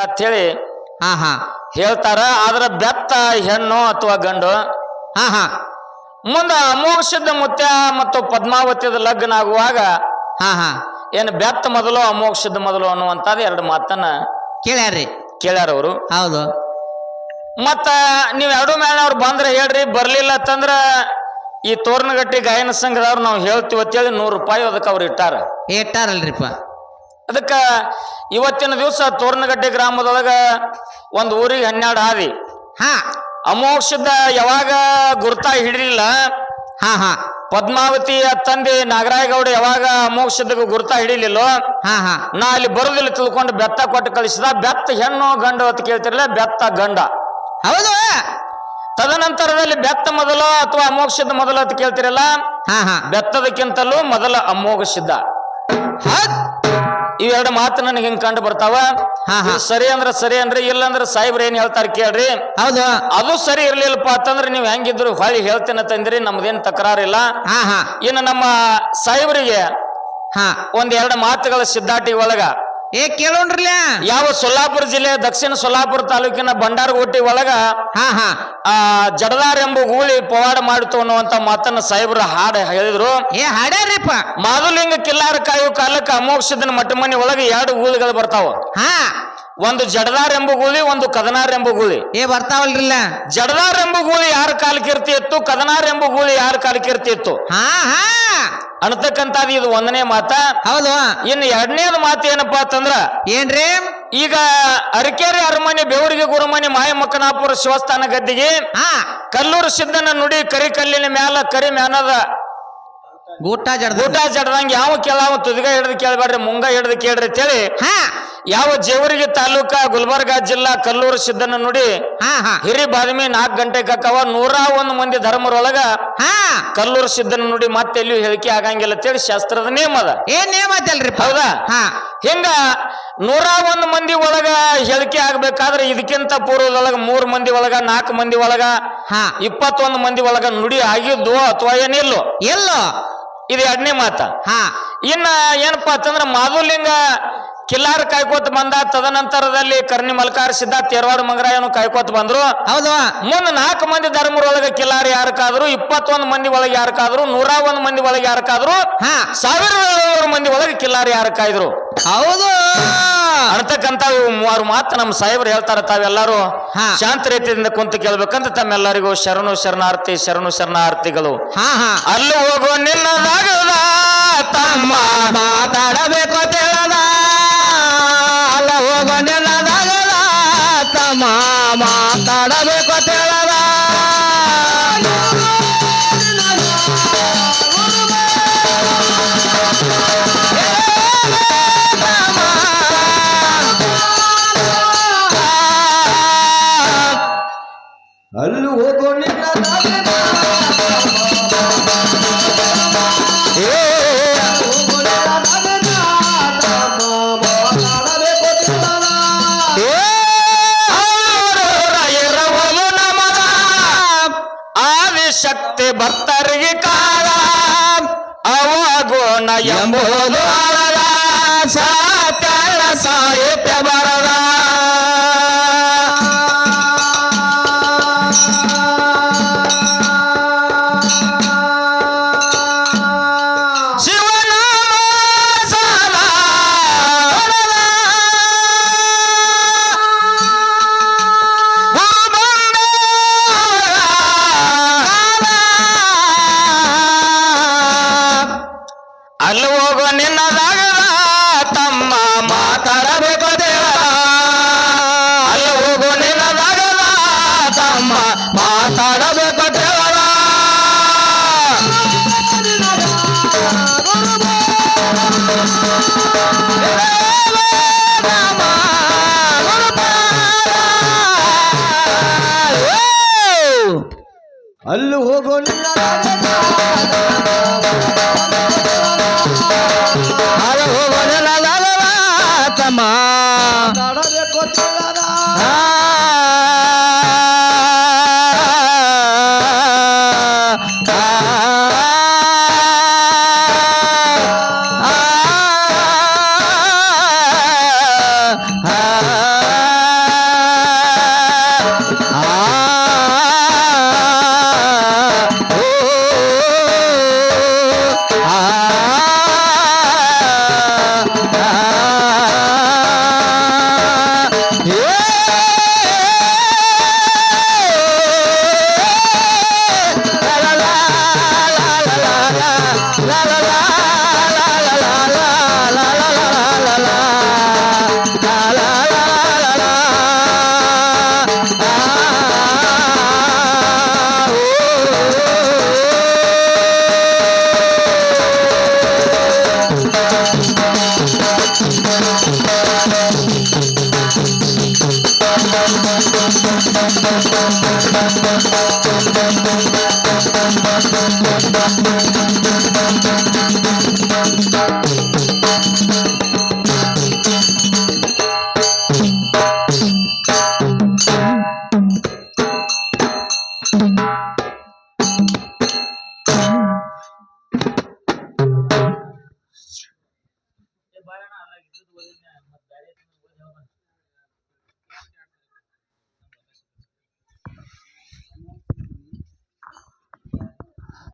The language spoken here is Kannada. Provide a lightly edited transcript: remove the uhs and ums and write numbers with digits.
ಅಂತೇಳಿ ಹಾ ಹಾ ಹೇಳ್ತಾರ. ಆದ್ರ ಬೆತ್ತ ಹೆಣ್ಣು ಅಥವಾ ಗಂಡು. ಹಾ ಹಾ ಮುಂದ ಅಮೋಘಸಿದ್ಧ ಮುತ್ಯ ಮತ್ತು ಪದ್ಮಾವತಿಯದ ಲಗ್ನ ಆಗುವಾಗ ಹಾ ಹಾ ಏನು ಬೆತ್ತ ಮೊದಲು ಅಮೋಘಸಿದ್ಧ ಮೊದಲು ಅನ್ನುವಂಥದ್ದು ಎರಡು ಮಾತನ್ನ ಕೇಳ್ಯಾರ್ರಿ. ಕೇಳ್ಯಾರ ಅವರು. ಹೌದು. ಮತ್ತ ನೀವ್ ಎರಡು ಮೇಳವ್ರು ಬಂದ್ರೆ ಹೇಳ್ರಿ, ಬರ್ಲಿಲ್ಲ ಅಂತಂದ್ರ ಈ ತೋರಣಗಟ್ಟಿ ಗಾಯನ ಸಂಘದವ್ರು ನಾವು ಹೇಳ್ತೀವಿ ಅಂತೇಳಿ ₹100 ಅದಕ್ಕೆ ಅವ್ರು ಇಟ್ಟಾರ. ಇಟ್ಟಾರಲ್ರಿಪ್ಪ. ಅದಕ್ಕ ಇವತ್ತಿನ ದಿವಸ ತೋರಣಗಟ್ಟಿ ಗ್ರಾಮದೊಳಗ ಒಂದು ಊರಿಗೆ 12 ಹಾದಿ. ಹಾ ಅಮೋಘಸಿದ್ಧ ಯಾವಾಗ ಗುರ್ತಾ ಹಿಡಿಲಿಲ್ಲ, ಹಾ ಹಾ ಪದ್ಮಾವತಿ ತಂದೆ ನಾಗರಾಯಗೌಡ ಯಾವಾಗ ಅಮೋಘಸಿದ್ಧಗೂ ಗುರ್ತಾ ಹಿಡಿಲಿಲ್ಲ, ಹಾ ಹಾ ನಾ ಅಲ್ಲಿ ಬರುದಿಲ್ಲ ತಿಳ್ಕೊಂಡು ಬೆತ್ತ ಕೊಟ್ಟು ಕಳಿಸಿದ. ಬೆತ್ತ ಹೆಣ್ಣು ಗಂಡು ಅಂತ ಕೇಳ್ತಿರಲ್ಲ, ಬೆತ್ತ ಗಂಡ. ಹೌದು. ತದನಂತರದಲ್ಲಿ ಬೆತ್ತ ಮೊದಲು ಅಥವಾ ಅಮೋಘಸಿದ್ಧ ಮೊದಲು ಅಂತ ಕೇಳ್ತಿರಲ್ಲ, ಹಾ ಹಾ ಬೆತ್ತದಕ್ಕಿಂತಲೂ ಮೊದಲ ಅಮೋಘಸಿದ್ಧ. ಹೌದ್. ಇವೆರಡು ಮಾತು ನನಗೆ ಹಿಂಗ್ ಕಂಡು ಬರ್ತಾವ. ಹಾ ಹಾ ಸರಿ ಅಂದ್ರೆ ಸರಿ ಅನ್ರಿ, ಇಲ್ಲ ಅಂದ್ರೆ ಸಾಹೇಬ್ರ ಏನ್ ಹೇಳ್ತಾರ ಕೇಳ್ರಿ. ಹೌದು. ಅದು ಸರಿ ಇರ್ಲಿಲ್ಲಪ್ಪ ಅಂತಂದ್ರೆ ನೀವ್ ಹೆಂಗಿದ್ರು ಹೊಳಿ ಹೇಳ್ತೇನೆ ತಂದ್ರಿ, ನಮ್ದೇನ್ ತಕರಾರಿಲ್ಲ. ಹಾ ಹಾ ಇನ್ನು ನಮ್ಮ ಸಾಹೇಬ್ರಿಗೆ ಹಾ ಒಂದೆರಡು ಮಾತುಗಳ ಸಿದ್ಧಾಟಿ ಒಳಗ ಕೇಳೋಣ್ರಲ್ಲ. ಯಾವ ಸೊಲ್ಲಾಪುರ ಜಿಲ್ಲೆ ದಕ್ಷಿಣ ಸೊಲ್ಲಾಪುರ ತಾಲೂಕಿನ ಬಂಡಾರಗೋಟಿ ಒಳಗ ಹಾ ಹಾ ಜಡದಾರ್ ಎಂಬ ಗೂಳಿ ಪವಾಡ ಮಾಡಿತು ಅನ್ನುವಂತ ಮಾತನ್ನ ಸಾಹೇಬ್ರ ಹಾಡು ಹೇಳಿದ್ರು. ಹಾಡ್ಯಾರಿಪ್ಪ. ಮಾದುಲಿಂಗ ಕಿಲ್ಲಾರ ಕಾಯು ಕಾಲಕ್ಕೆ ಅಮೋಘಸಿದ್ಧನ ಮಟ್ಟ ಮನೆ ಒಳಗೆ 2 ಗೂಳಿಗಳು ಬರ್ತಾವ. ಹಾ ಒಂದು ಜಡದಾರ್ ಎಂಬ ಗೂಳಿ, ಒಂದು ಕದನಾರ್ ಎಂಬ ಗೂಳಿ. ಬರ್ತಾವಲ್ರಿಲ್ಲ. ಜಡದಾರ್ ಎಂಬ ಗೂಳಿ ಯಾರ ಕಾಲಕೀರ್ತಿ ಇತ್ತು, ಕದನಾರ್ ಎಂಬ ಗೂಳಿ ಯಾರ ಕಾಲಕೀರ್ತಿ ಇತ್ತು ಹಾ ಹಾ ಅನ್ನತಕ್ಕಂಥದ್ದು ಇದು 1ನೇ ಮಾತ. ಹೌದು. ಇನ್ನು 2ನೇದು ಮಾತು ಏನಪ್ಪಾ ಅಂತಂದ್ರ, ಏನ್ರಿ, ಈಗ ಅರಕೇರಿ ಅರಮನೆ, ಬೇವರಿಗೆ ಗುರುಮನೆ, ಮಾಯಮಕ್ಕನಾಪುರ ಶಿವಸ್ಥಾನ ಗದ್ದಿಗೆ ಹಾ ಕಲ್ಲೂರು ಸಿದ್ದನ ನುಡಿ ಕರಿ ಕಲ್ಲಿನ ಮ್ಯಾಲ ಕರಿ ಮ್ಯಾನದ ಗೂಟ ಊಟ ಜಡದಂಗ ಯಾವ ಕೇಳಾವ ತುದಿಗ ಹಿಡಿದು ಕೇಳಬೇಡ್ರಿ, ಮುಂಗ ಹಿಡಿದು ಕೇಳ್ರಿ ಅಂತೇಳಿ ಹಾ ಯಾವ ಜೇವರಿಗೆ ತಾಲೂಕ ಗುಲ್ಬರ್ಗಾ ಜಿಲ್ಲಾ ಕಲ್ಲೂರು ಸಿದ್ದನ ನುಡಿ ಹಾ ಹಾ ಹಿರಿ ಬಾದಮಿ 4 ಗಂಟೆ ಕಕ್ಕವ 101 ಮಂದಿ ಧರ್ಮರೊಳಗ ಹಾ ಕಲ್ಲೂರು ಸಿದ್ದನ ನುಡಿ ಮತ್ತೆ ಎಲ್ಲಿಯೂ ಹೇಳಿಕೆ ಆಗಂಗಿಲ್ಲ ಅಂತೇಳಿ ಶಾಸ್ತ್ರದ ನೇಮ ಅದ. ಏನ್ ನೇಮ ಐತಲ್ರಿ? ಹೌದಾ? ಹಾ ಹಿಂಗ 101 ಮಂದಿ ಒಳಗ ಹೇಳಿಕೆ ಆಗ್ಬೇಕಾದ್ರೆ ಇದಕ್ಕಿಂತ ಪೂರ್ವದೊಳಗ 3 ಮಂದಿ ಒಳಗ 4 ಮಂದಿ ಒಳಗ ಹಾ 21 ಮಂದಿ ಒಳಗ ನುಡಿ ಆಗಿದ್ದು ಅಥವಾ ಏನಿಲ್ಲೋ ಎಲ್ಲೋ. ಇದು 2ನೇ ಮಾತ. ಹಾ ಇನ್ನ ಏನಪ್ಪಾ ಅಂತಂದ್ರ ಮಾದುಲಿಂಗ ಕಿಲ್ಲಾರ ಕಾಯ್ಕೋತ ಬಂದ. ತದನಂತರದಲ್ಲಿ ಕರ್ನಿ ಮಲ್ಕಾರ ಸಿದ್ಧ ತೇರವಾಡ ಮಂಗರಾಯನು ಕಾಯ್ಕೋತ ಬಂದ್ರು. ಹೌದು. ಮುಂದೆ 4 ಮಂದಿ ಧರ್ಮರೊಳಗೆ ಕಿಲ್ಲಾರ ಯಾರಕ್ಕಾದ್ರು, 21 ಮಂದಿ ಒಳಗೆ ಯಾರಕ್ಕಾದ್ರು, 101 ಮಂದಿ ಒಳಗೆ ಯಾರಕ್ಕಾದ್ರು, ಹಾ 1700 ಮಂದಿ ಒಳಗೆ ಕಿಲ್ಲಾರ ಯಾರಕ್ಕಾಯ್ರು. ಹೌದು ಅಂತಕ್ಕಂತ 3 ಮಾತು ನಮ್ಮ ಸಾಹೇಬ್ರು ಹೇಳ್ತಾರ. ತಾವೆಲ್ಲರೂ ಶಾಂತ ರೀತಿಯಿಂದ ಕುಂತು ಕೇಳ್ಬೇಕಂತ ತಮ್ಮೆಲ್ಲರಿಗೂ ಶರಣು ಶರಣಾರ್ಥಿ, ಶರಣು ಶರಣಾರ್ಥಿಗಳು. ಹಾ ಹಾ ಅಲ್ಲಿ ಹೋಗೋ ನಿನ್ನದಾಗದ ತಮ್ಮ ಮಾತಾಡಬೇಕು ಹೇಳದ, ಅಲ್ಲ ಹೋಗೋ ನಿನ್ನದಾಗದ ತಮ್ಮ ಮಾತಾಡಬೇಕು ಹೇಳದ. ಅಲ್ಲಿ ಹೋಗೋ ನಿನ್ನ ಆದಿಶಕ್ತಿ ಭಕ್ತರಿಗೆ ಕಾಲ ಅವಾಗೋಣ ಎಂಬುದು ಅಳದ ಸಾತ್ಯಾಳ ಸಾಹಿತ್ಯ ಬರದ. ಅಲ್ಲಿ ಹೋಗೋ ನಿನ್ನದಾಗದ ತಮ್ಮ ಮಾತಾಡಬೇಕು ದೇವರ, ಅಲ್ಲಿ ಹೋಗೋ ನಿನ್ನದಾಗದ ತಮ್ಮ ಮಾತಾಡಬೇಕು ದೇವರ. ಅಲ್ಲಿ ಹೋಗೋ ನಿನ್ನ ತಮ್ಮ ಮಾತಾಡಬೇಕು ತಿಳಿದ. ಆ